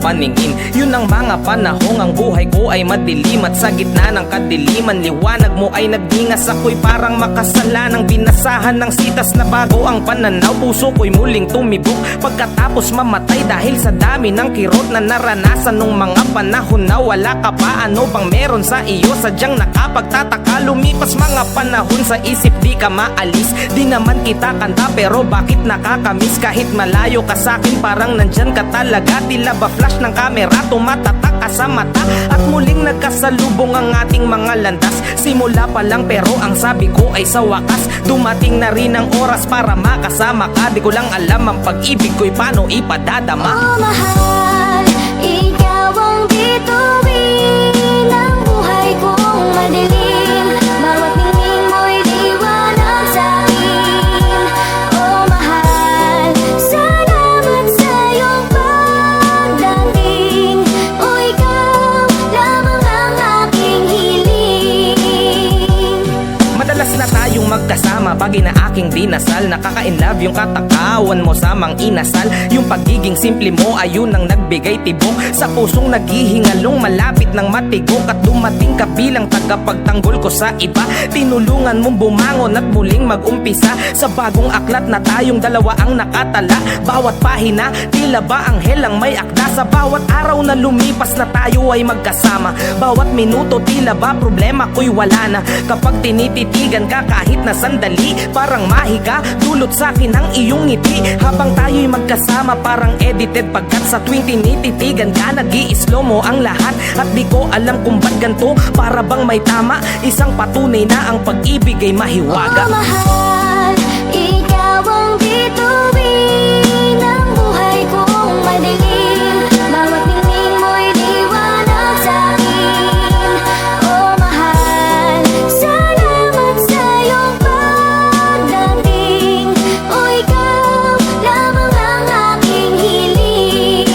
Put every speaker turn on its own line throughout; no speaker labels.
paningin. Yun ang mga panahong ang buhay ko ay madilim, at sa gitna ng kadiliman liwanag mo ay nagdingas. Ako'y parang makasalanang binasahan ng sitas na bago ang pananaw. Puso ko'y muling tumibok pagkatapos mamatay dahil sa dami ng kirot na naranasan nung mga panahon na wala ka pa. Ano bang meron sa iyo? Sadyang nakapagtataka. Lumipas mga panahon sa isip di ka maalis. Di naman kita kanta pero bakit nakakamiss? Kahit malayo ka sa'kin parang nandyan ka talaga. Tila ba flash ng kamera tumatatak ka sa mata. At muling nagkasalubong ang ating mga landas. Simula pa lang pero ang sabi ko ay sa wakas dumating na rin ang oras para makasama ka. Di ko lang alam ang pag-ibig ko'y paano ipadadama.
Oh mahal, ikaw ang bituin ng buhay kong madilim. Bawat ningning mo'y liwanag sa'kin. Oh mahal, salamat sa iyong pagdating. O ikaw lamang ang aking hiling.
Madalas na tayong magkasama, bagay na aking dinasal. Nakaka-inlove yung katakawan mo sa mang inasal. Yung pagiging simple mo ayun ang nagbigay tibok sa pusong naghihingalong malapit ng matigok. At dumating ka bilang tagapagtanggol ko sa iba. Tinulungan mong bumangon at muling mag-umpisa sa bagong aklat na tayong dalawa ang nakatala. Bawat pahina tila ba anghel ang may akda. Sa bawat araw na lumipas na tayo ay magkasama. Bawat minuto tila ba problema ko'y wala na. Kapag tinititigan ka kahit na sandali, parang mahiga dulot sa'kin ang iyong ngiti. Habang tayo'y magkasama parang edited, pagkat sa tuwing tinititigan ka nag-i-slow mo ang lahat. At di ko alam kung ba't ganito, para bang may tama. Isang patunay na ang pag-ibig ay mahiwaga.
Oh mahal, ikaw ang bituin ng buhay kong madilim. Bawat ningning mo'y liwanag sa'kin. Oh mahal, salamat sa iyong pagdating. O ikaw lamang ang aking hiling.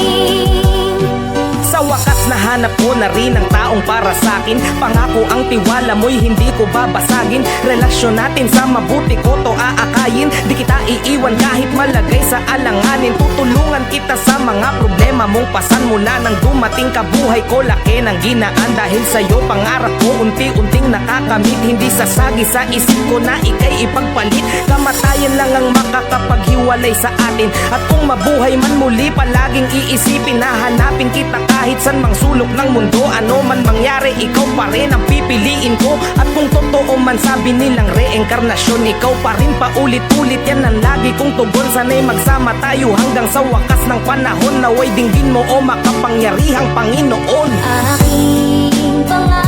Sa wakas nahanap ko na rin ang taong para sa'kin. Pangako ang tiwala mo'y hindi ko babasagin. Relasyon natin sa mabuti ko to aakayin. Di kita iiwan kahit malagay sa alanganin. Tutulungan kita sa mga problema mong pasan. Mula nang dumating ka buhay ko laki ng ginaan. Dahil sa'yo pangarap ko unti-unting nakakamit. Hindi sasagi sa isip ko na ika'y ipagpalit. Kamatayan lang ang makakapaghiwalay sa atin. At kung mabuhay man muli palaging iisipin na hanapin kita kahit san mang sulok ng mundo. Ano man mangyari ikaw pa rin ang pipiliin ko. At kung totoo man sabi nilang reenkarnasyon, ikaw pa rin paulit-ulit yan ang lagi kong tugon. Sana'y magsama tayo hanggang sa wakas ng panahon. Naway dinggin mo o makapangyarihang Panginoon.
Aking pangarap